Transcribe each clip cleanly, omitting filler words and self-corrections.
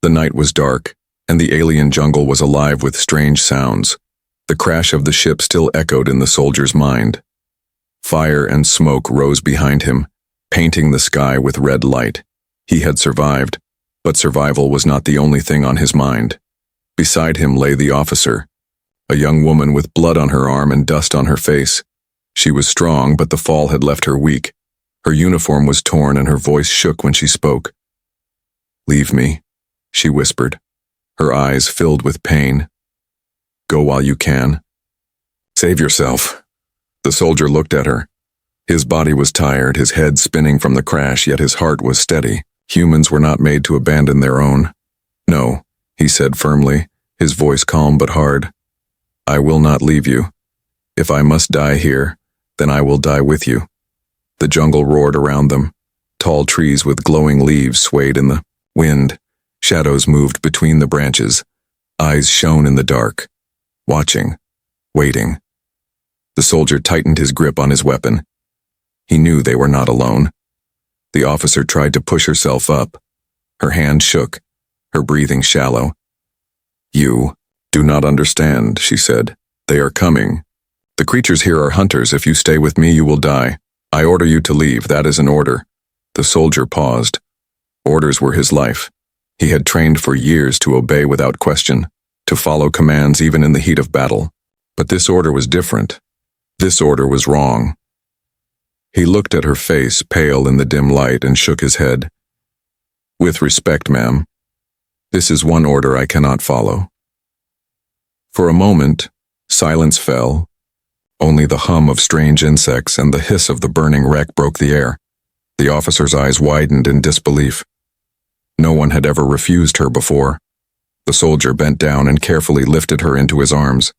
The night was dark, and the alien jungle was alive with strange sounds. The crash of the ship still echoed in the soldier's mind. Fire and smoke rose behind him, painting the sky with red light. He had survived, but survival was not the only thing on his mind. Beside him lay the officer, a young woman with blood on her arm and dust on her face. She was strong, but the fall had left her weak. Her uniform was torn and her voice shook when she spoke. "Leave me," she whispered, her eyes filled with pain. "Go while you can. Save yourself." The soldier looked at her. His body was tired, his head spinning from the crash, yet his heart was steady. Humans were not made to abandon their own. "No," he said firmly, his voice calm but hard. "I will not leave you. If I must die here, then I will die with you." The jungle roared around them. Tall trees with glowing leaves swayed in the wind. Shadows moved between the branches. Eyes shone in the dark, watching, waiting. The soldier tightened his grip on his weapon. He knew they were not alone. The officer tried to push herself up. Her hand shook, her breathing shallow. "You do not understand," she said. "They are coming. The creatures here are hunters. If you stay with me, you will die. I order you to leave. That is an order." The soldier paused. Orders were his life. He had trained for years to obey without question, to follow commands even in the heat of battle. But this order was different. This order was wrong. He looked at her face, pale in the dim light, and shook his head. "With respect, ma'am, this is one order I cannot follow." For a moment, silence fell. Only the hum of strange insects and the hiss of the burning wreck broke the air. The officer's eyes widened in disbelief. No one had ever refused her before. The soldier bent down and carefully lifted her into his arms.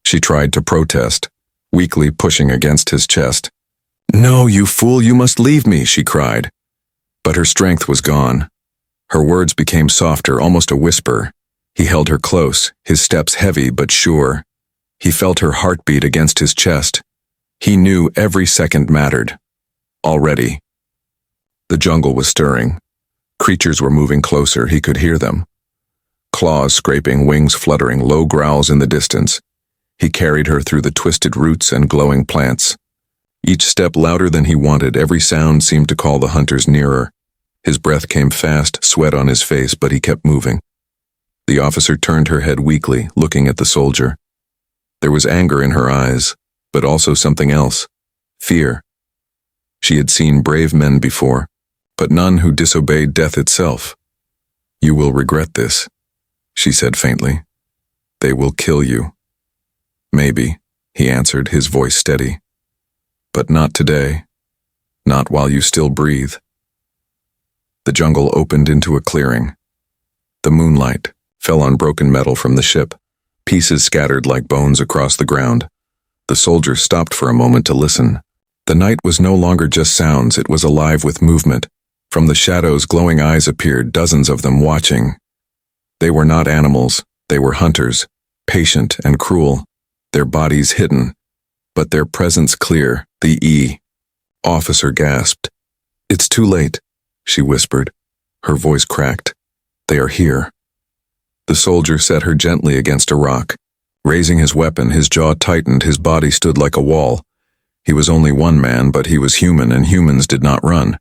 She tried to protest, weakly pushing against his chest. "No, you fool, you must leave me," she cried. But her strength was gone. Her words became softer, almost a whisper. He held her close, his steps heavy but sure. He felt her heartbeat against his chest. He knew every second mattered. Already. The jungle was stirring. Creatures were moving closer, he could hear them. Claws scraping, wings fluttering, low growls in the distance. He carried her through the twisted roots and glowing plants. Each step louder than he wanted, every sound seemed to call the hunters nearer. His breath came fast, sweat on his face, but he kept moving. The officer turned her head weakly, looking at the soldier. There was anger in her eyes, but also something else. Fear. She had seen brave men before, but none who disobeyed death itself. "You will regret this," she said faintly. "They will kill you." "Maybe," he answered, his voice steady. "But not today. Not while you still breathe." The jungle opened into a clearing. The moonlight fell on broken metal from the ship, pieces scattered like bones across the ground. The soldier stopped for a moment to listen. The night was no longer just sounds, it was alive with movement. From the shadows, glowing eyes appeared, dozens of them watching. They were not animals, they were hunters, patient and cruel, their bodies hidden, but their presence clear. The officer gasped. "It's too late," she whispered. Her voice cracked. "They are here." The soldier set her gently against a rock. Raising his weapon, his jaw tightened, his body stood like a wall. He was only one man, but he was human, and humans did not run.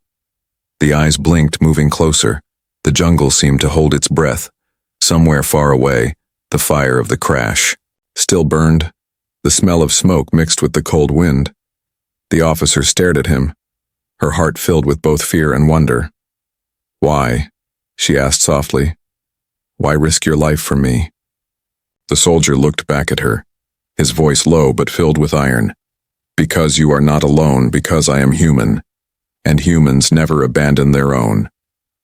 The eyes blinked, moving closer. The jungle seemed to hold its breath. Somewhere far away, the fire of the crash still burned. The smell of smoke mixed with the cold wind. The officer stared at him, her heart filled with both fear and wonder. "Why?" she asked softly. "Why risk your life for me?" The soldier looked back at her, his voice low but filled with iron. "Because you are not alone, because I am human, and humans never abandon their own."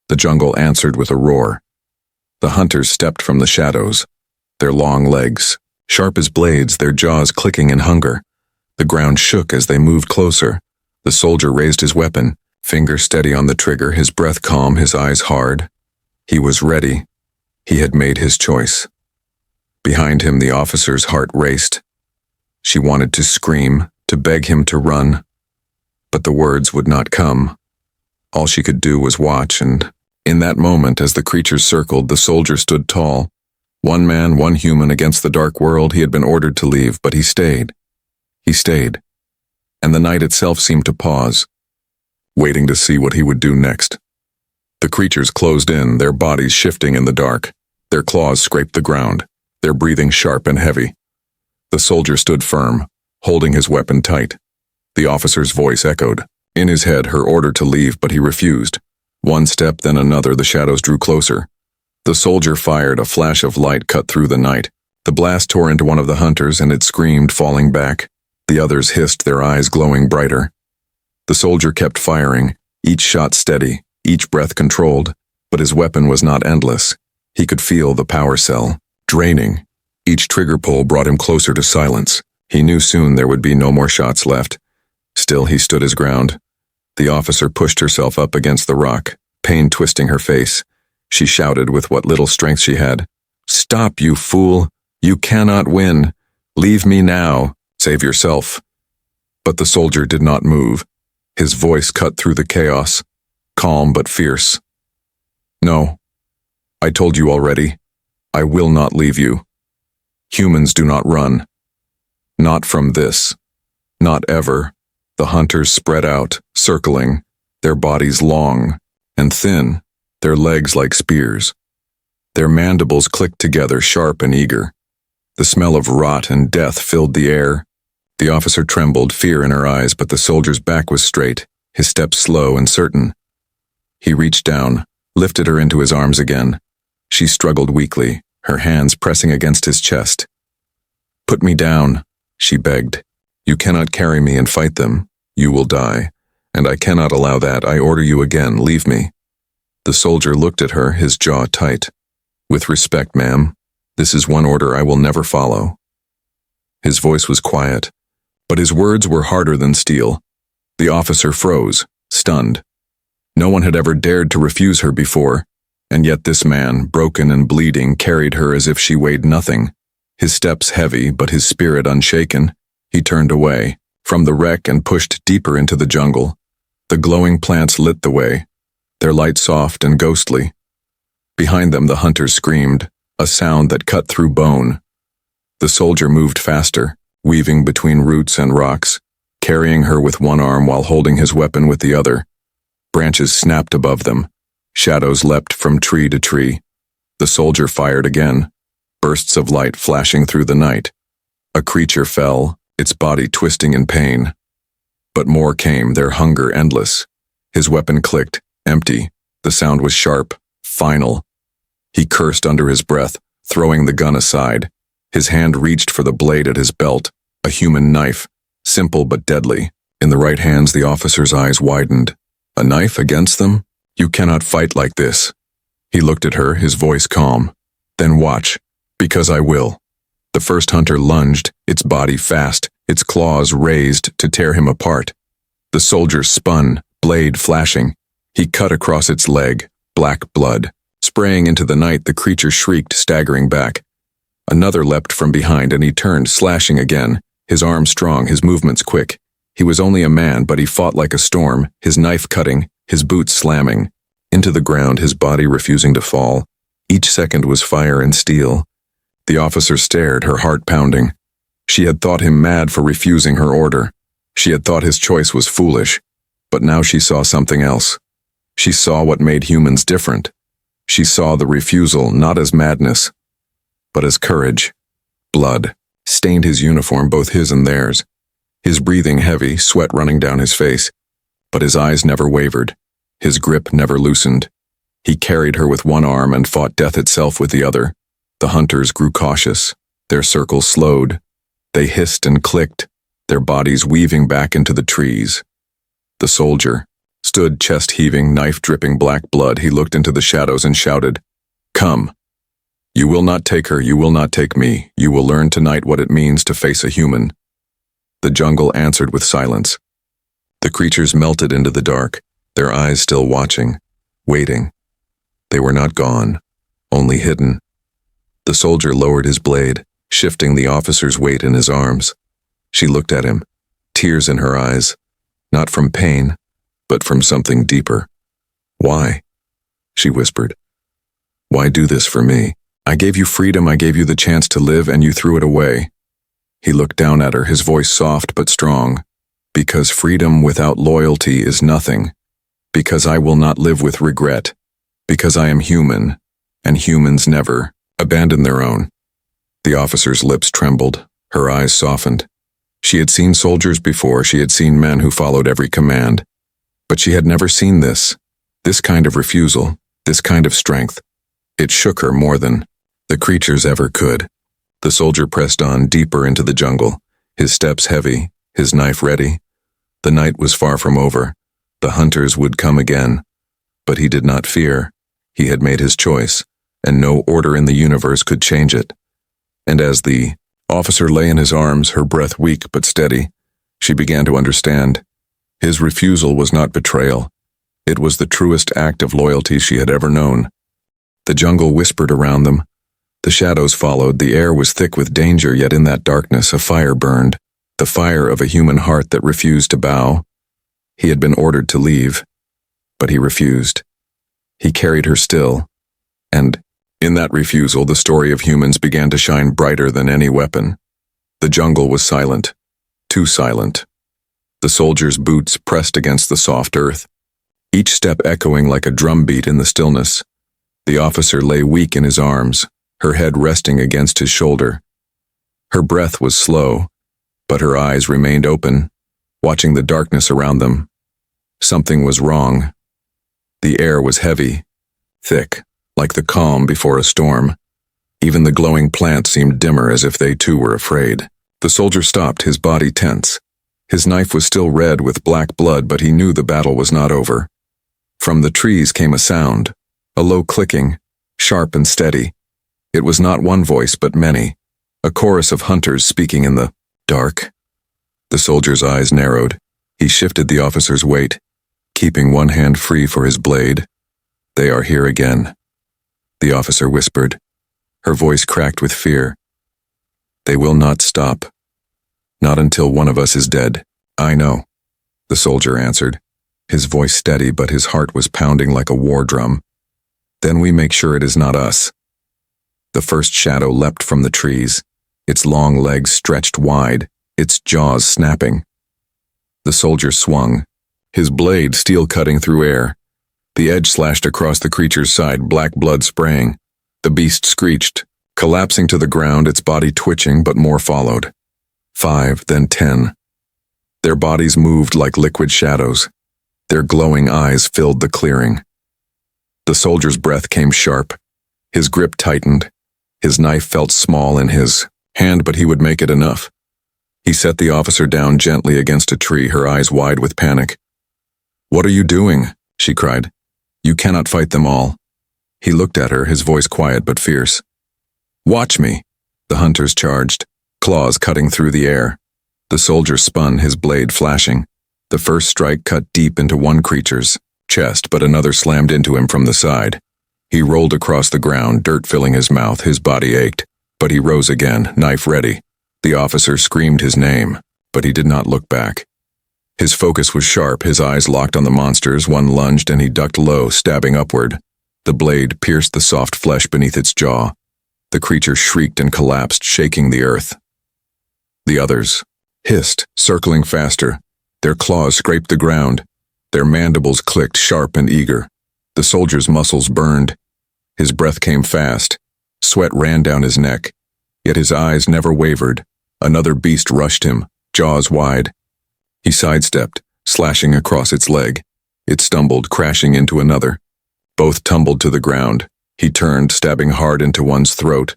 The jungle answered with a roar. The hunters stepped from the shadows, their long legs sharp as blades, their jaws clicking in hunger. The ground shook as they moved closer. The soldier raised his weapon, finger steady on the trigger, his breath calm, his eyes hard. He was ready. He had made his choice. Behind him, the officer's heart raced. She wanted to scream, to beg him to run, but the words would not come. All she could do was watch and In that moment, as the creatures circled, the soldier stood tall. One man, one human against the dark world he had been ordered to leave, but he stayed. He stayed. And the night itself seemed to pause, waiting to see what he would do next. The creatures closed in, their bodies shifting in the dark. Their claws scraped the ground, their breathing sharp and heavy. The soldier stood firm, holding his weapon tight. The officer's voice echoed. In his head, her order to leave, but he refused. One step, then another, the shadows drew closer. The soldier fired, a flash of light cut through the night. The blast tore into one of the hunters, and it screamed, falling back. The others hissed, their eyes glowing brighter. The soldier kept firing, each shot steady, each breath controlled, but his weapon was not endless. He could feel the power cell, draining. Each trigger pull brought him closer to silence. He knew soon there would be no more shots left. Still, he stood his ground. The officer pushed herself up against the rock, pain twisting her face. She shouted with what little strength she had. "Stop, you fool! You cannot win! Leave me now! Save yourself!" But the soldier did not move. His voice cut through the chaos, calm but fierce. "No. I told you already. I will not leave you. Humans do not run. Not from this. Not ever." The hunters spread out, circling, their bodies long and thin, their legs like spears. Their mandibles clicked together, sharp and eager. The smell of rot and death filled the air. The officer trembled, fear in her eyes, but the soldier's back was straight, his steps slow and certain. He reached down, lifted her into his arms again. She struggled weakly, her hands pressing against his chest. "Put me down," she begged. "You cannot carry me and fight them. You will die, and I cannot allow that. I order you again, leave me." The soldier looked at her, his jaw tight. "With respect, ma'am, this is one order I will never follow." His voice was quiet, but his words were harder than steel. The officer froze, stunned. No one had ever dared to refuse her before, and yet this man, broken and bleeding, carried her as if she weighed nothing. His steps heavy, but his spirit unshaken. He turned away from the wreck and pushed deeper into the jungle. The glowing plants lit the way, their light soft and ghostly. Behind them the hunters screamed, a sound that cut through bone. The soldier moved faster, weaving between roots and rocks, carrying her with one arm while holding his weapon with the other. Branches snapped above them. Shadows leapt from tree to tree. The soldier fired again, bursts of light flashing through the night. A creature fell, its body twisting in pain. But more came, their hunger endless. His weapon clicked, empty. The sound was sharp, final. He cursed under his breath, throwing the gun aside. His hand reached for the blade at his belt, a human knife, simple but deadly. In the right hands, the officer's eyes widened. "A knife against them? You cannot fight like this." He looked at her, his voice calm. "Then watch, because I will." The first hunter lunged, its body fast, its claws raised to tear him apart. The soldier spun, blade flashing. He cut across its leg, black blood. Spraying into the night, the creature shrieked, staggering back. Another leapt from behind, and he turned, slashing again, his arm strong, his movements quick. He was only a man, but he fought like a storm, his knife cutting, his boots slamming. Into the ground, his body refusing to fall. Each second was fire and steel. The officer stared, her heart pounding. She had thought him mad for refusing her order. She had thought his choice was foolish. But now she saw something else. She saw what made humans different. She saw the refusal not as madness, but as courage. Blood stained his uniform, both his and theirs. His breathing heavy, sweat running down his face. But his eyes never wavered. His grip never loosened. He carried her with one arm and fought death itself with the other. The hunters grew cautious. Their circle slowed. They hissed and clicked, their bodies weaving back into the trees. The soldier stood, chest heaving, knife dripping black blood. He looked into the shadows and shouted, "Come. You will not take her, you will not take me. You will learn tonight what it means to face a human." The jungle answered with silence. The creatures melted into the dark, their eyes still watching, waiting. They were not gone, only hidden. The soldier lowered his blade, shifting the officer's weight in his arms. She looked at him, tears in her eyes, not from pain, but from something deeper. "Why?" she whispered. Why do this for me? I gave you freedom, I gave you the chance to live, and you threw it away. He looked down at her, his voice soft but strong. Because freedom without loyalty is nothing. Because I will not live with regret. Because I am human, and humans never abandon their own. The officer's lips trembled, her eyes softened. She had seen soldiers before, she had seen men who followed every command. But she had never seen this kind of refusal, this kind of strength. It shook her more than the creatures ever could. The soldier pressed on deeper into the jungle, his steps heavy, his knife ready. The night was far from over. The hunters would come again. But he did not fear. He had made his choice, and no order in the universe could change it. And as the officer lay in his arms, her breath weak but steady, she began to understand. His refusal was not betrayal. It was the truest act of loyalty she had ever known. The jungle whispered around them. The shadows followed. The air was thick with danger, yet in that darkness a fire burned, the fire of a human heart that refused to bow. He had been ordered to leave, but he refused. He carried her still, and in that refusal the story of humans began to shine brighter than any weapon. The jungle was silent, too silent. The soldier's boots pressed against the soft earth, each step echoing like a drumbeat in the stillness. The officer lay weak in his arms, her head resting against his shoulder. Her breath was slow, but her eyes remained open, watching the darkness around them. Something was wrong. The air was heavy, thick, like the calm before a storm. Even the glowing plants seemed dimmer, as if they too were afraid. The soldier stopped, his body tense. His knife was still red with black blood, but he knew the battle was not over. From the trees came a sound, a low clicking, sharp and steady. It was not one voice, but many, a chorus of hunters speaking in the dark. The soldier's eyes narrowed. He shifted the officer's weight, keeping one hand free for his blade. They are here again, the officer whispered. Her voice cracked with fear. They will not stop. Not until one of us is dead. I know, the soldier answered, his voice steady, but his heart was pounding like a war drum. Then we make sure it is not us. The first shadow leapt from the trees, its long legs stretched wide, its jaws snapping. The soldier swung, his blade steel cutting through air. The edge slashed across the creature's side, black blood spraying. The beast screeched, collapsing to the ground, its body twitching, but more followed. 5, then 10. Their bodies moved like liquid shadows. Their glowing eyes filled the clearing. The soldier's breath came sharp. His grip tightened. His knife felt small in his hand, but he would make it enough. He set the officer down gently against a tree, her eyes wide with panic. What are you doing? She cried. You cannot fight them all. He looked at her, his voice quiet but fierce. Watch me, the hunters charged, claws cutting through the air. The soldier spun, his blade flashing. The first strike cut deep into one creature's chest, but another slammed into him from the side. He rolled across the ground, dirt filling his mouth, his body ached. But he rose again, knife ready. The officer screamed his name, but he did not look back. His focus was sharp, his eyes locked on the monsters. One lunged and he ducked low, stabbing upward. The blade pierced the soft flesh beneath its jaw. The creature shrieked and collapsed, shaking the earth. The others hissed, circling faster. Their claws scraped the ground. Their mandibles clicked, sharp and eager. The soldier's muscles burned. His breath came fast. Sweat ran down his neck. Yet his eyes never wavered. Another beast rushed him, jaws wide. He sidestepped, slashing across its leg. It stumbled, crashing into another. Both tumbled to the ground. He turned, stabbing hard into one's throat.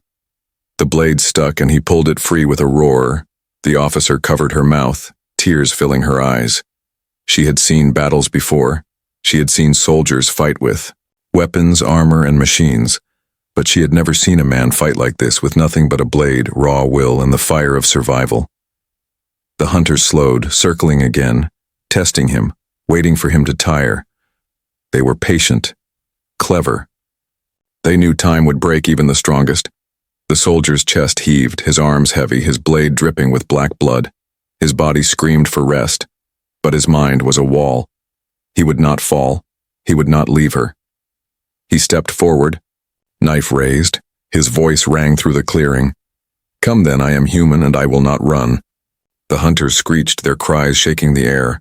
The blade stuck and he pulled it free with a roar. The officer covered her mouth, tears filling her eyes. She had seen battles before. She had seen soldiers fight with weapons, armor, and machines. But she had never seen a man fight like this, with nothing but a blade, raw will, and the fire of survival. The hunters slowed, circling again, testing him, waiting for him to tire. They were patient, clever. They knew time would break even the strongest. The soldier's chest heaved, his arms heavy, his blade dripping with black blood. His body screamed for rest, but his mind was a wall. He would not fall. He would not leave her. He stepped forward, knife raised. His voice rang through the clearing. "Come then, I am human and I will not run." The hunters screeched, their cries shaking the air.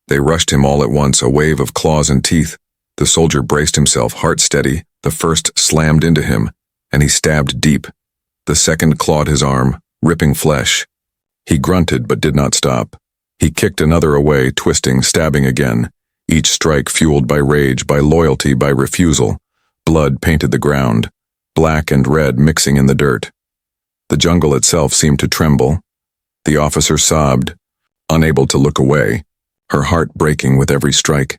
They rushed him all at once, a wave of claws and teeth. The soldier braced himself, heart steady. The first slammed into him, and he stabbed deep. The second clawed his arm, ripping flesh. He grunted but did not stop. He kicked another away, twisting, stabbing again. Each strike fueled by rage, by loyalty, by refusal. Blood painted the ground, black and red mixing in the dirt. The jungle itself seemed to tremble. The officer sobbed, unable to look away, her heart breaking with every strike.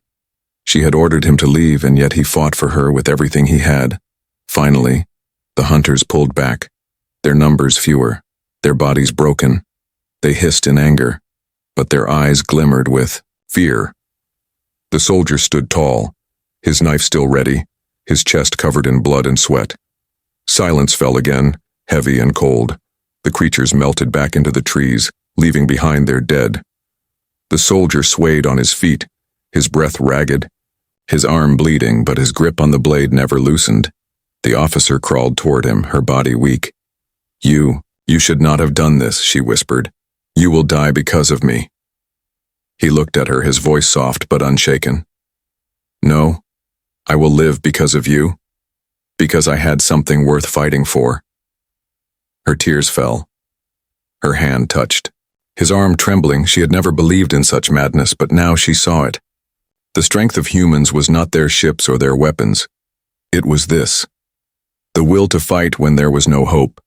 She had ordered him to leave, and yet he fought for her with everything he had. Finally, the hunters pulled back, their numbers fewer, their bodies broken. They hissed in anger, but their eyes glimmered with fear. The soldier stood tall, his knife still ready, his chest covered in blood and sweat. Silence fell again, heavy and cold. The creatures melted back into the trees, leaving behind their dead. The soldier swayed on his feet, his breath ragged, his arm bleeding, but his grip on the blade never loosened. The officer crawled toward him, her body weak. You should not have done this," she whispered. "You will die because of me." He looked at her, his voice soft but unshaken. "No, I will live because of you, because I had something worth fighting for." Her tears fell. Her hand touched. His arm trembling, she had never believed in such madness, but now she saw it. The strength of humans was not their ships or their weapons. It was this: the will to fight when there was no hope.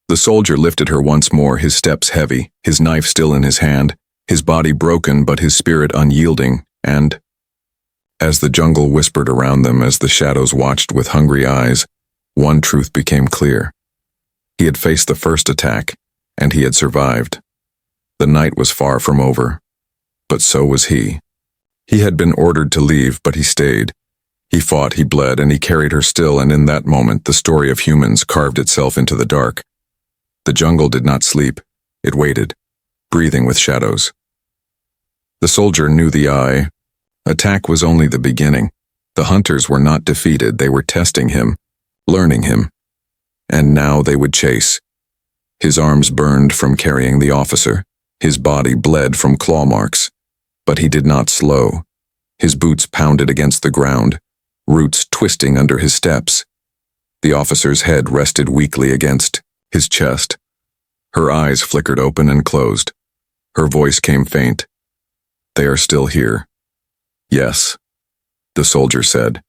The soldier lifted her once more, his steps heavy, his knife still in his hand, his body broken but his spirit unyielding, and as the jungle whispered around them, as the shadows watched with hungry eyes, one truth became clear. He had faced the first attack, and he had survived. The night was far from over, but so was he. He had been ordered to leave, but he stayed. He fought, he bled, and he carried her still, and in that moment the story of humans carved itself into the dark. The jungle did not sleep. It waited, breathing with shadows. The soldier knew the eye. Attack was only the beginning. The hunters were not defeated, they were testing him, learning him. And now they would chase. His arms burned from carrying the officer. His body bled from claw marks. But he did not slow. His boots pounded against the ground, roots twisting under his steps. The officer's head rested weakly against his chest. Her eyes flickered open and closed. Her voice came faint. "They are still here." "Yes," the soldier said,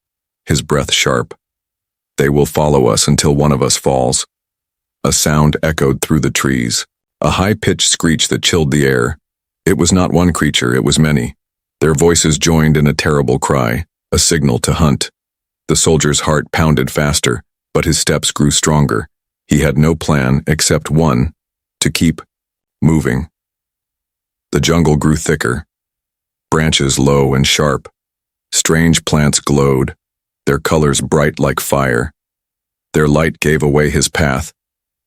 his breath sharp. "They will follow us until one of us falls." A sound echoed through the trees, a high-pitched screech that chilled the air. It was not one creature, it was many. Their voices joined in a terrible cry, a signal to hunt. The soldier's heart pounded faster, but his steps grew stronger. He had no plan except one: to keep moving. The jungle grew thicker, branches low and sharp. Strange plants glowed, their colors bright like fire. Their light gave away his path,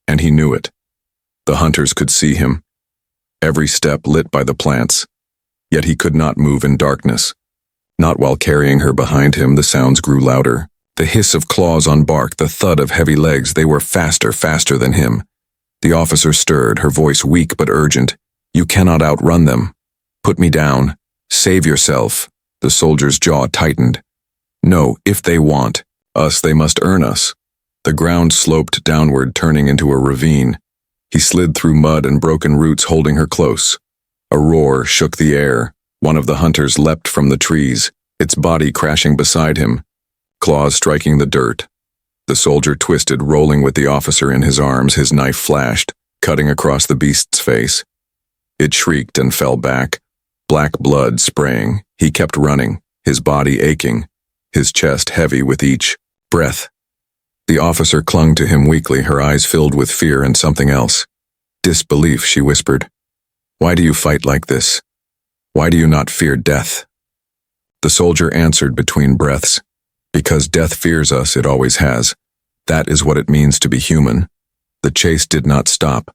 and he knew it. The hunters could see him, every step lit by the plants, yet he could not move in darkness. Not while carrying her behind him. The sounds grew louder. The hiss of claws on bark, the thud of heavy legs, they were faster than him. The officer stirred, her voice weak but urgent. "You cannot outrun them. Put me down. Save yourself." The soldier's jaw tightened. "No, if they want us, they must earn us." The ground sloped downward, turning into a ravine. He slid through mud and broken roots, holding her close. A roar shook the air. One of the hunters leapt from the trees, its body crashing beside him, claws striking the dirt. The soldier twisted, rolling with the officer in his arms. His knife flashed, cutting across the beast's face. It shrieked and fell back, black blood spraying. He kept running, his body aching, his chest heavy with each breath. The officer clung to him weakly, her eyes filled with fear and something else. "Disbelief," she whispered. "Why do you fight like this? Why do you not fear death?" The soldier answered between breaths. "Because death fears us, it always has. That is what it means to be human." The chase did not stop.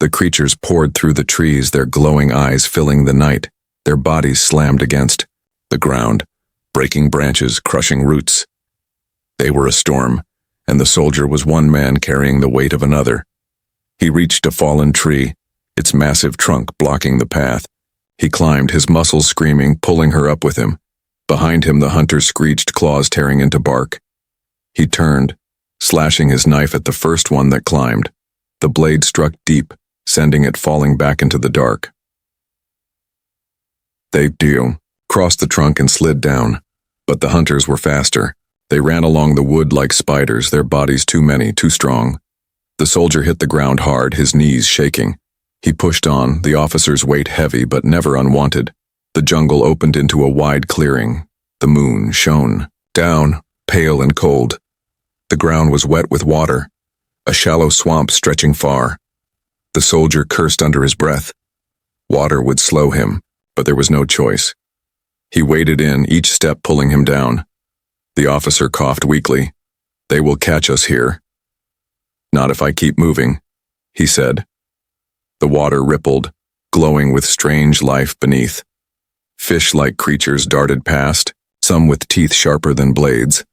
The creatures poured through the trees, their glowing eyes filling the night. Their bodies slammed against the ground, breaking branches, crushing roots. They were a storm, and the soldier was one man carrying the weight of another. He reached a fallen tree, its massive trunk blocking the path. He climbed, his muscles screaming, pulling her up with him. Behind him the hunter screeched, claws tearing into bark. He turned, slashing his knife at the first one that climbed. The blade struck deep, sending it falling back into the dark. They crossed the trunk and slid down, but the hunters were faster. They ran along the wood like spiders, their bodies too many, too strong. The soldier hit the ground hard, his knees shaking. He pushed on, the officer's weight heavy but never unwanted. The jungle opened into a wide clearing. The moon shone down, pale and cold. The ground was wet with water, a shallow swamp stretching far. The soldier cursed under his breath. Water would slow him, but there was no choice. He waded in, each step pulling him down. The officer coughed weakly. "They will catch us here." "Not if I keep moving," he said. The water rippled, glowing with strange life beneath. Fish-like creatures darted past, some with teeth sharper than blades.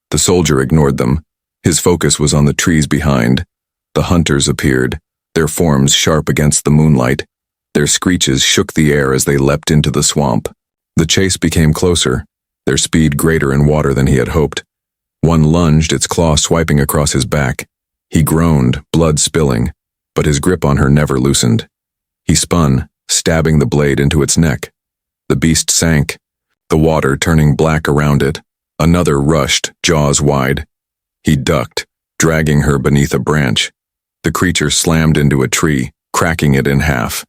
The soldier ignored them. His focus was on the trees behind. The hunters appeared, their forms sharp against the moonlight. Their screeches shook the air as they leapt into the swamp. The chase became closer, their speed greater in water than he had hoped. One lunged, its claw swiping across his back. He groaned, blood spilling, but his grip on her never loosened. He spun, stabbing the blade into its neck. The beast sank, the water turning black around it. Another rushed, jaws wide. He ducked, dragging her beneath a branch. The creature slammed into a tree, cracking it in half.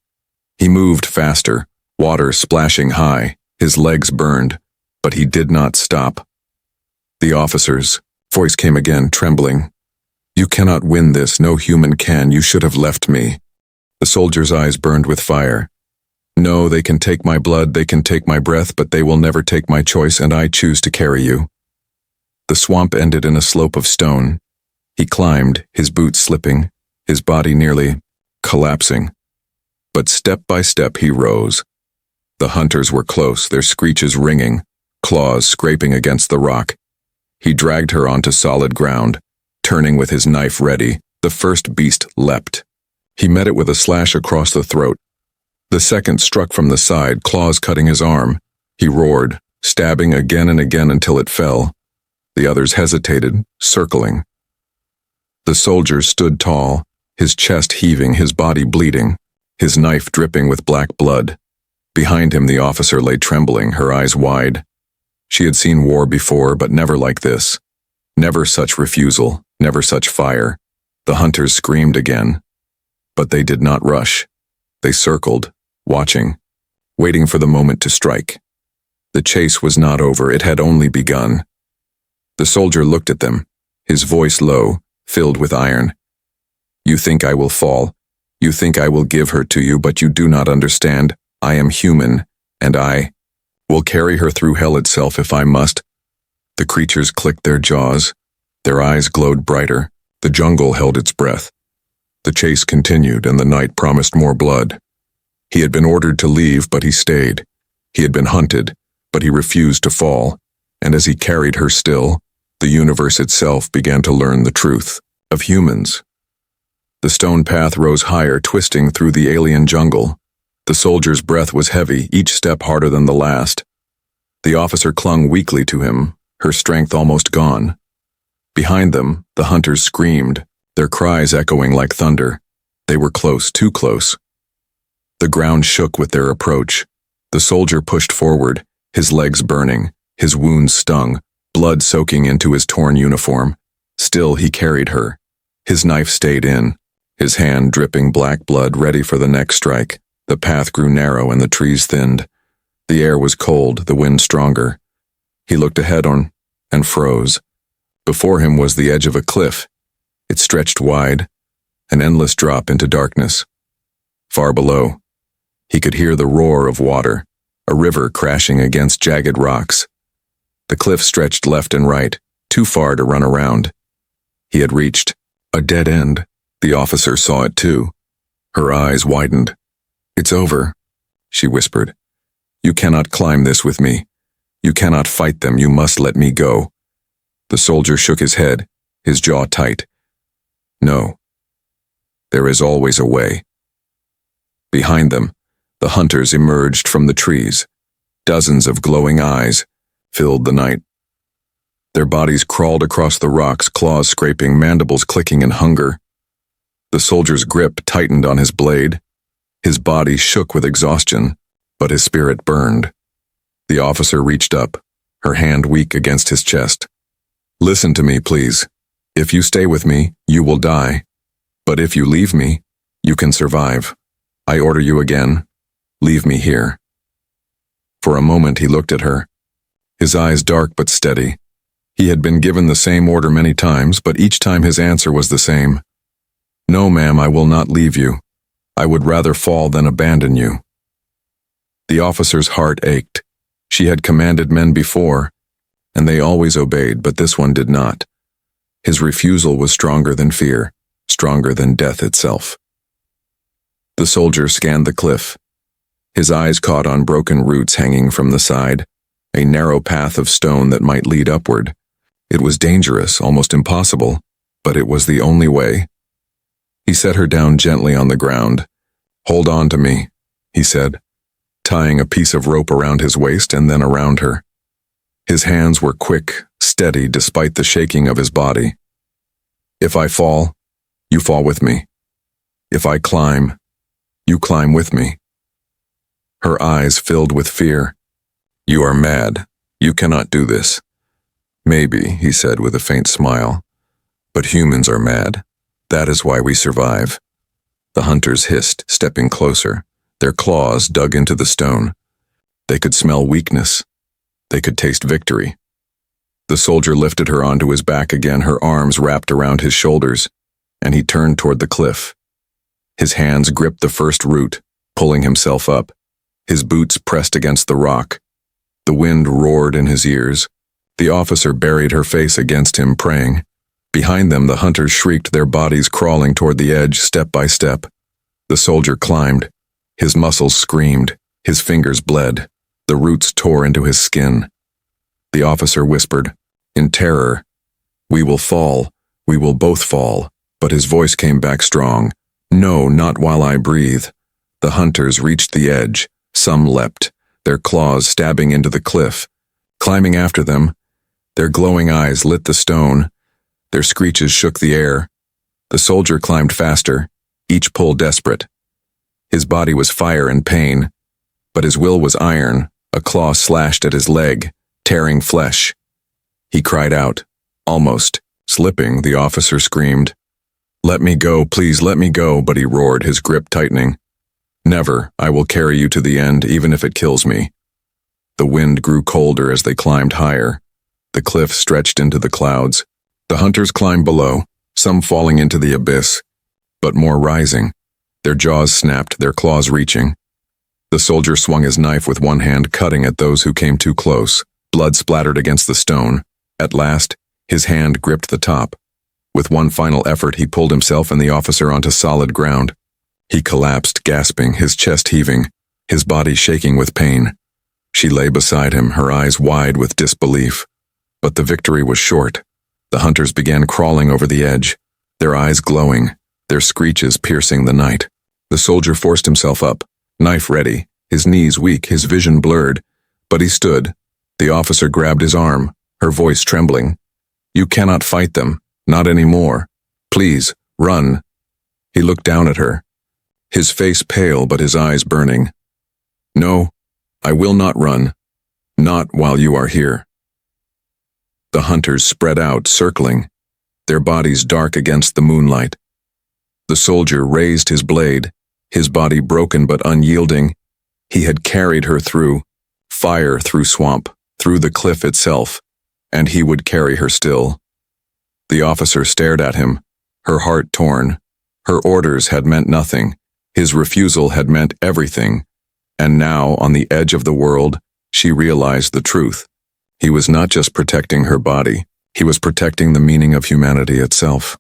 He moved faster, water splashing high, his legs burned, but he did not stop. The officer's voice came again, trembling. "You cannot win this, no human can, you should have left me." The soldier's eyes burned with fire. "No, they can take my blood, they can take my breath, but they will never take my choice, and I choose to carry you." The swamp ended in a slope of stone. He climbed, his boots slipping, his body nearly collapsing. But step by step he rose. The hunters were close, their screeches ringing, claws scraping against the rock. He dragged her onto solid ground, turning with his knife ready. The first beast leapt. He met it with a slash across the throat. The second struck from the side, claws cutting his arm. He roared, stabbing again and again until it fell. The others hesitated, circling. The soldier stood tall, his chest heaving, his body bleeding, his knife dripping with black blood. Behind him the officer lay trembling, her eyes wide. She had seen war before, but never like this. Never such refusal, never such fire. The hunters screamed again. But they did not rush. They circled, watching, waiting for the moment to strike. The chase was not over, it had only begun. The soldier looked at them, his voice low, filled with iron. "You think I will fall. You think I will give her to you, but you do not understand. I am human, and I will carry her through hell itself if I must." The creatures clicked their jaws. Their eyes glowed brighter. The jungle held its breath. The chase continued, and the night promised more blood. He had been ordered to leave, but he stayed. He had been hunted, but he refused to fall. And as he carried her still, the universe itself began to learn the truth of humans. The stone path rose higher, twisting through the alien jungle. The soldier's breath was heavy, each step harder than the last. The officer clung weakly to him, her strength almost gone. Behind them, the hunters screamed, their cries echoing like thunder. They were close, too close. The ground shook with their approach. The soldier pushed forward, his legs burning, his wounds stung, blood soaking into his torn uniform. Still he carried her. His knife stayed in, his hand dripping black blood, ready for the next strike. The path grew narrow and the trees thinned. The air was cold, the wind stronger. He looked ahead and froze. Before him was the edge of a cliff. It stretched wide, an endless drop into darkness. Far below, he could hear the roar of water, a river crashing against jagged rocks. The cliff stretched left and right, too far to run around. He had reached a dead end. The officer saw it too. Her eyes widened. "It's over," she whispered. "You cannot climb this with me. You cannot fight them. You must let me go." The soldier shook his head, his jaw tight. No. There is always a way. Behind them, the hunters emerged from the trees. Dozens of glowing eyes filled the night. Their bodies crawled across the rocks, claws scraping, mandibles clicking in hunger. The soldier's grip tightened on his blade. His body shook with exhaustion, but his spirit burned. The officer reached up, her hand weak against his chest. Listen to me, please. If you stay with me, you will die. But if you leave me, you can survive. I order you again. Leave me here. For a moment he looked at her, his eyes dark but steady. He had been given the same order many times, but each time his answer was the same. No, ma'am, I will not leave you. I would rather fall than abandon you. The officer's heart ached. She had commanded men before, and they always obeyed, but this one did not. His refusal was stronger than fear, stronger than death itself. The soldier scanned the cliff. His eyes caught on broken roots hanging from the side, a narrow path of stone that might lead upward. It was dangerous, almost impossible, but it was the only way. He set her down gently on the ground. Hold on to me, he said, tying a piece of rope around his waist and then around her. His hands were quick, steady despite the shaking of his body. If I fall, you fall with me. If I climb, you climb with me. Her eyes filled with fear. You are mad. You cannot do this. Maybe, he said with a faint smile, but humans are mad. That is why we survive. The hunters hissed, stepping closer. Their claws dug into the stone. They could smell weakness. They could taste victory. The soldier lifted her onto his back again, her arms wrapped around his shoulders, and he turned toward the cliff. His hands gripped the first root, pulling himself up. His boots pressed against the rock. The wind roared in his ears. The officer buried her face against him, praying. Behind them, the hunters shrieked, their bodies crawling toward the edge, step by step. The soldier climbed. His muscles screamed. His fingers bled. The roots tore into his skin. The officer whispered, in terror, "We will fall. We will both fall." But his voice came back strong. "No, not while I breathe." The hunters reached the edge. Some leapt, their claws stabbing into the cliff. Climbing after them, their glowing eyes lit the stone. Their screeches shook the air. The soldier climbed faster, each pull desperate. His body was fire and pain, but his will was iron. A claw slashed at his leg, tearing flesh. He cried out, almost. Slipping, the officer screamed, "Let me go, please let me go," but he roared, his grip tightening. "Never, I will carry you to the end, even if it kills me." The wind grew colder as they climbed higher. The cliff stretched into the clouds. The hunters climbed below, some falling into the abyss, but more rising. Their jaws snapped, their claws reaching. The soldier swung his knife with one hand, cutting at those who came too close. Blood splattered against the stone. At last, his hand gripped the top. With one final effort, he pulled himself and the officer onto solid ground. He collapsed, gasping, his chest heaving, his body shaking with pain. She lay beside him, her eyes wide with disbelief. But the victory was short. The hunters began crawling over the edge, their eyes glowing, their screeches piercing the night. The soldier forced himself up, knife ready, his knees weak, his vision blurred. But he stood. The officer grabbed his arm, her voice trembling. "You cannot fight them, not anymore. Please, run." He looked down at her, his face pale but his eyes burning. "No, I will not run. Not while you are here." The hunters spread out, circling, their bodies dark against the moonlight. The soldier raised his blade, his body broken but unyielding. He had carried her through fire, through swamp, through the cliff itself, and he would carry her still. The officer stared at him, her heart torn. Her orders had meant nothing. His refusal had meant everything. And now, on the edge of the world, she realized the truth. He was not just protecting her body, he was protecting the meaning of humanity itself.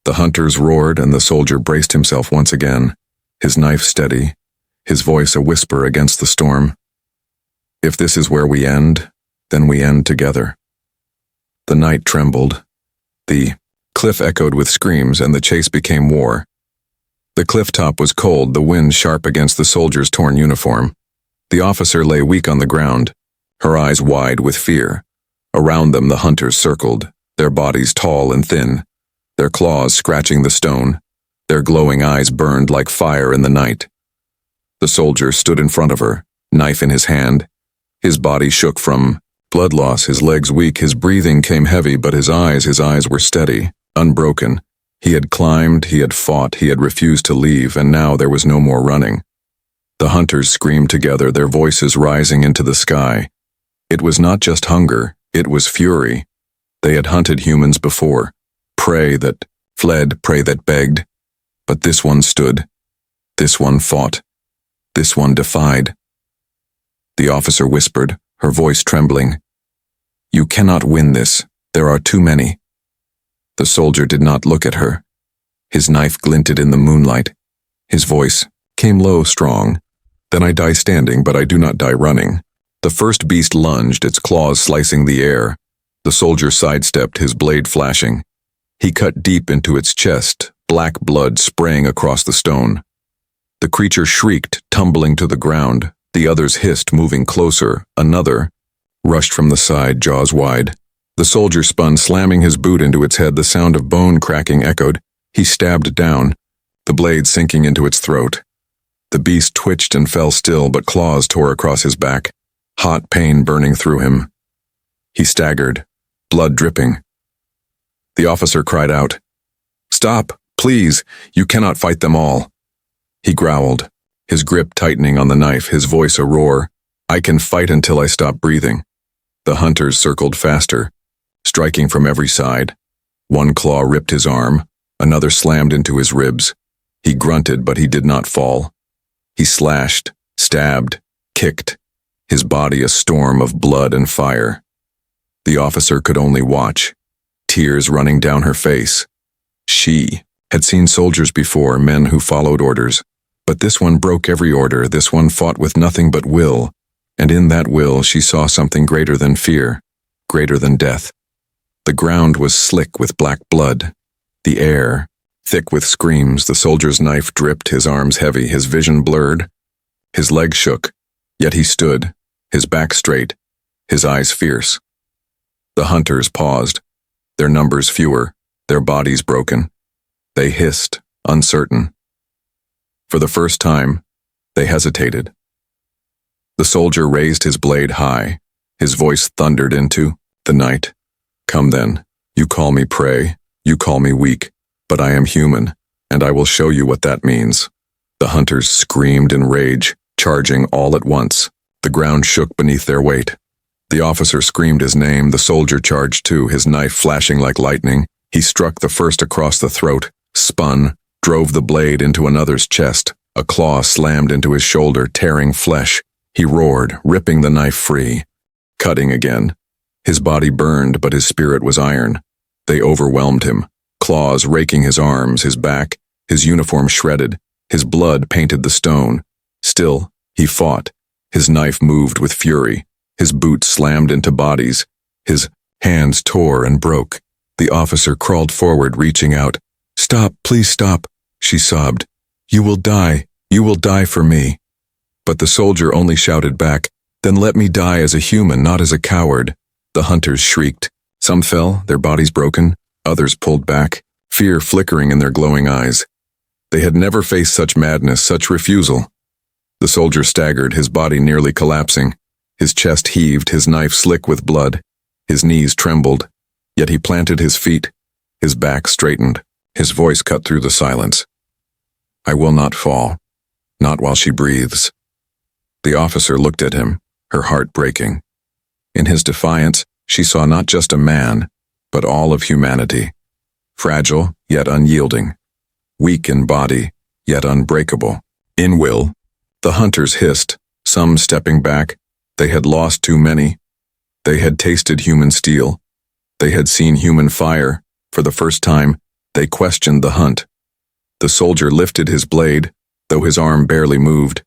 The hunters roared and the soldier braced himself once again, his knife steady, his voice a whisper against the storm. "If this is where we end, then we end together." The night trembled. The cliff echoed with screams, and the chase became war. The cliff top was cold, the wind sharp against the soldier's torn uniform. The officer lay weak on the ground, her eyes wide with fear. Around them the hunters circled, their bodies tall and thin, their claws scratching the stone. Their glowing eyes burned like fire in the night. The soldier stood in front of her, knife in his hand. His body shook from blood loss, his legs weak, his breathing came heavy, but his eyes were steady, unbroken. He had climbed, he had fought, he had refused to leave, and now there was no more running. The hunters screamed together, their voices rising into the sky. It was not just hunger, it was fury. They had hunted humans before, prey that fled, prey that begged. But this one stood. This one fought. This one defied. The officer whispered, her voice trembling. "You cannot win this. There are too many." The soldier did not look at her. His knife glinted in the moonlight. His voice came low, strong. "Then I die standing, but I do not die running." The first beast lunged, its claws slicing the air. The soldier sidestepped, his blade flashing. He cut deep into its chest, black blood spraying across the stone. The creature shrieked, tumbling to the ground. The others hissed, moving closer. Another rushed from the side, jaws wide. The soldier spun, slamming his boot into its head. The sound of bone cracking echoed. He stabbed down, the blade sinking into its throat. The beast twitched and fell still, but claws tore across his back, hot pain burning through him. He staggered, blood dripping. The officer cried out, "Stop, please, you cannot fight them all." He growled, his grip tightening on the knife, his voice a roar. "I can fight until I stop breathing." The hunters circled faster, striking from every side. One claw ripped his arm, another slammed into his ribs. He grunted, but he did not fall. He slashed, stabbed, kicked, his body a storm of blood and fire. The officer could only watch, tears running down her face. She had seen soldiers before, men who followed orders. But this one broke every order, this one fought with nothing but will, and in that will she saw something greater than fear, greater than death. The ground was slick with black blood, the air thick with screams. The soldier's knife dripped, his arms heavy, his vision blurred. His legs shook, yet he stood, his back straight, his eyes fierce. The hunters paused, their numbers fewer, their bodies broken. They hissed, uncertain. For the first time, they hesitated. The soldier raised his blade high, his voice thundered into the night. "Come then, you call me prey, you call me weak, but I am human, and I will show you what that means." The hunters screamed in rage, charging all at once. The ground shook beneath their weight. The officer screamed his name, the soldier charged too, his knife flashing like lightning. He struck the first across the throat, spun, drove the blade into another's chest. A claw slammed into his shoulder, tearing flesh. He roared, ripping the knife free. Cutting again. His body burned, but his spirit was iron. They overwhelmed him, claws raking his arms, his back, his uniform shredded. His blood painted the stone. Still, he fought. His knife moved with fury. His boots slammed into bodies. His hands tore and broke. The officer crawled forward, reaching out. "Stop, please stop," she sobbed. You will die for me." But the soldier only shouted back, "Then let me die as a human, not as a coward." The hunters shrieked. Some fell, their bodies broken. Others pulled back, fear flickering in their glowing eyes. They had never faced such madness, such refusal. The soldier staggered, his body nearly collapsing. His chest heaved, his knife slick with blood. His knees trembled. Yet he planted his feet. His back straightened. His voice cut through the silence. "I will not fall. Not while she breathes." The officer looked at him, her heart breaking. In his defiance, she saw not just a man, but all of humanity. Fragile, yet unyielding. Weak in body, yet unbreakable. In will, the hunters hissed, some stepping back. They had lost too many. They had tasted human steel. They had seen human fire. For the first time, they questioned the hunt. The soldier lifted his blade, though his arm barely moved.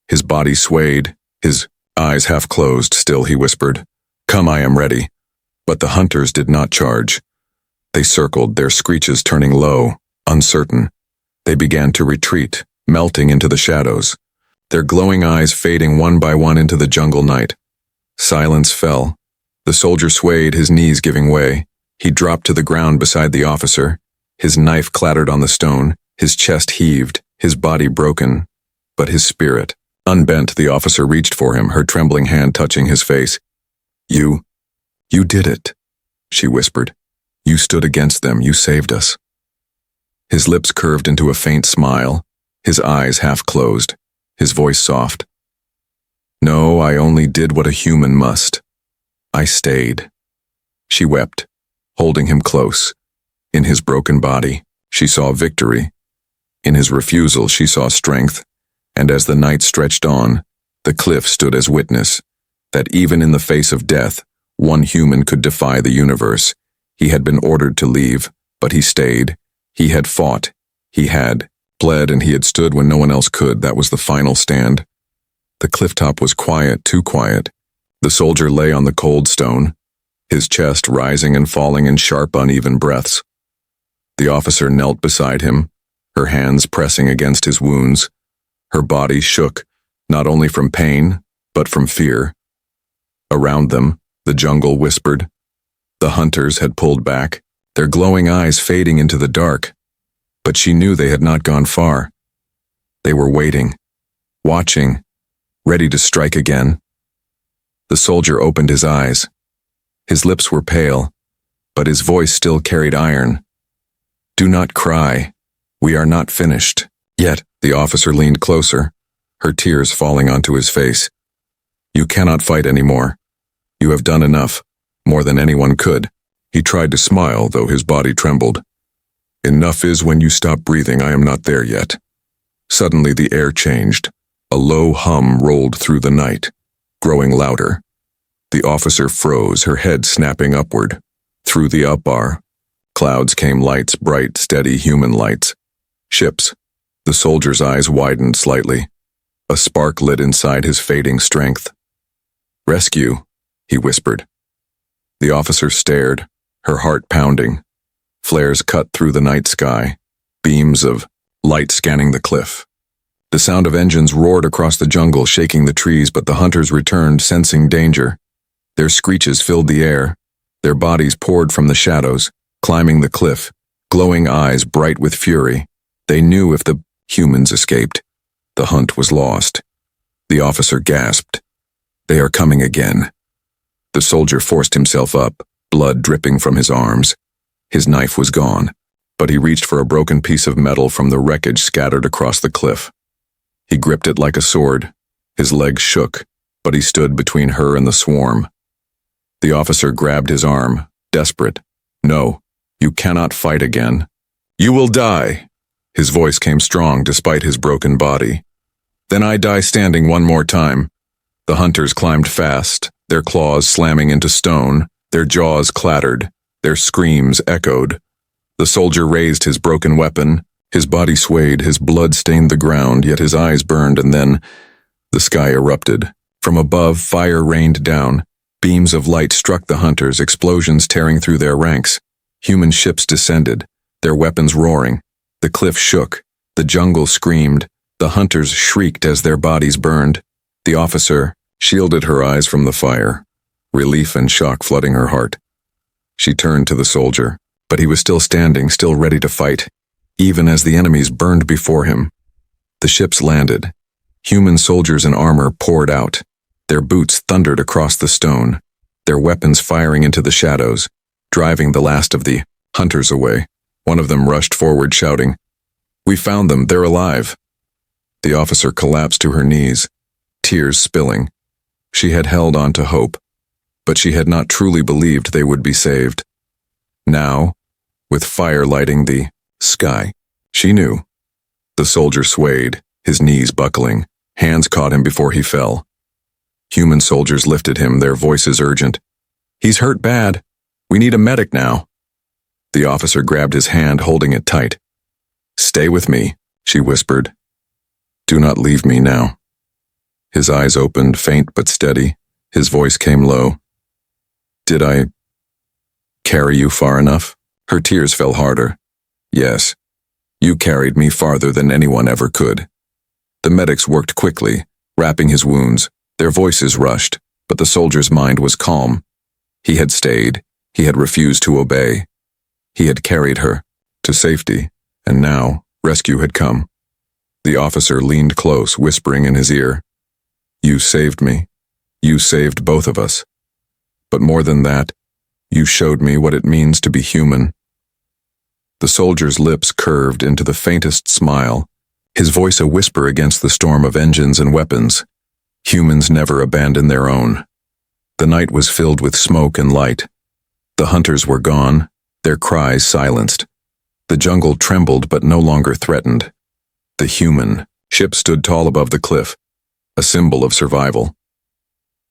His body swayed, his eyes half closed. Still he whispered, "Come, I am ready." But the hunters did not charge. They circled, their screeches turning low, uncertain. They began to retreat, melting into the shadows, their glowing eyes fading one by one into the jungle night. Silence fell. The soldier swayed, his knees giving way. He dropped to the ground beside the officer. His knife clattered on the stone, his chest heaved, his body broken, but his spirit. Unbent, the officer reached for him, her trembling hand touching his face. You did it," she whispered. "You stood against them, you saved us." His lips curved into a faint smile, his eyes half closed, his voice soft. "No, I only did what a human must. I stayed." She wept, holding him close. In his broken body, she saw victory. In his refusal, she saw strength. And as the night stretched on, the cliff stood as witness that even in the face of death, one human could defy the universe. He had been ordered to leave, but he stayed. He had fought. He had bled, and he had stood when no one else could. That was the final stand. The clifftop was quiet, too quiet. The soldier lay on the cold stone, his chest rising and falling in sharp, uneven breaths. The officer knelt beside him, her hands pressing against his wounds. Her body shook, not only from pain, but from fear. Around them, the jungle whispered. The hunters had pulled back, their glowing eyes fading into the dark. But she knew they had not gone far. They were waiting, watching, ready to strike again. The soldier opened his eyes. His lips were pale, but his voice still carried iron. "Do not cry. We are not finished yet." The officer leaned closer, her tears falling onto his face. "You cannot fight anymore. You have done enough, more than anyone could." He tried to smile, though his body trembled. "Enough is when you stop breathing. I am not there yet." Suddenly the air changed. A low hum rolled through the night, growing louder. The officer froze, her head snapping upward. Through the up-bar, clouds came, lights, bright, steady human lights. Ships. The soldier's eyes widened slightly. A spark lit inside his fading strength. "Rescue," he whispered. The officer stared, her heart pounding. Flares cut through the night sky, beams of light scanning the cliff. The sound of engines roared across the jungle, shaking the trees, but the hunters returned, sensing danger. Their screeches filled the air. Their bodies poured from the shadows, climbing the cliff, glowing eyes bright with fury. They knew if the humans escaped, the hunt was lost. The officer gasped. "They are coming again." The soldier forced himself up, blood dripping from his arms. His knife was gone, but he reached for a broken piece of metal from the wreckage scattered across the cliff. He gripped it like a sword. His legs shook, but he stood between her and the swarm. The officer grabbed his arm, desperate. "No, you cannot fight again. You will die." His voice came strong despite his broken body. "Then I die standing one more time." The hunters climbed fast, their claws slamming into stone, their jaws clattered, their screams echoed. The soldier raised his broken weapon, his body swayed, his blood stained the ground, yet his eyes burned, and then the sky erupted. From above, fire rained down. Beams of light struck the hunters, explosions tearing through their ranks. Human ships descended, their weapons roaring. The cliff shook, the jungle screamed, the hunters shrieked as their bodies burned. The officer shielded her eyes from the fire, relief and shock flooding her heart. She turned to the soldier, but he was still standing, still ready to fight, even as the enemies burned before him. The ships landed. Human soldiers in armor poured out. Their boots thundered across the stone, their weapons firing into the shadows, driving the last of the hunters away. One of them rushed forward shouting, "We found them, they're alive." The officer collapsed to her knees, tears spilling. She had held on to hope, but she had not truly believed they would be saved. Now, with fire lighting the sky, she knew. The soldier swayed, his knees buckling. Hands caught him before he fell. Human soldiers lifted him, their voices urgent. "He's hurt bad. We need a medic now." The officer grabbed his hand, holding it tight. "Stay with me," she whispered. "Do not leave me now." His eyes opened, faint but steady. His voice came low. Did I carry you far enough? Her tears fell harder. Yes. You carried me farther than anyone ever could. The medics worked quickly, wrapping his wounds. Their voices rushed, but the soldier's mind was calm. He had stayed. He had refused to obey. He had carried her to safety, and now rescue had come. The officer leaned close, whispering in his ear, "You saved me. You saved both of us. But more than that, you showed me what it means to be human." The soldier's lips curved into the faintest smile, his voice a whisper against the storm of engines and weapons. Humans never abandon their own. The night was filled with smoke and light. The hunters were gone, their cries silenced. The jungle trembled but no longer threatened. The human ship stood tall above the cliff, a symbol of survival.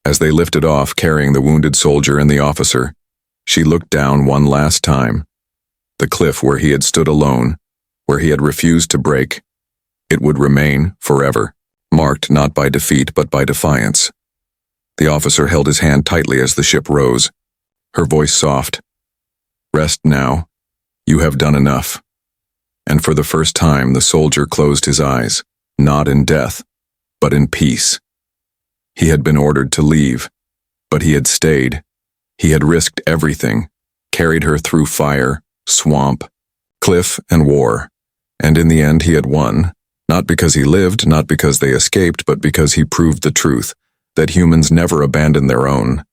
As they lifted off, carrying the wounded soldier and the officer, she looked down one last time. The cliff where he had stood alone, where he had refused to break. It would remain forever, marked not by defeat but by defiance. The officer held his hand tightly as the ship rose, her voice soft. "Rest now. You have done enough." And for the first time the soldier closed his eyes, not in death, but in peace. He had been ordered to leave, but he had stayed. He had risked everything, carried her through fire, swamp, cliff, and war. And in the end he had won, not because he lived, not because they escaped, but because he proved the truth, that humans never abandon their own.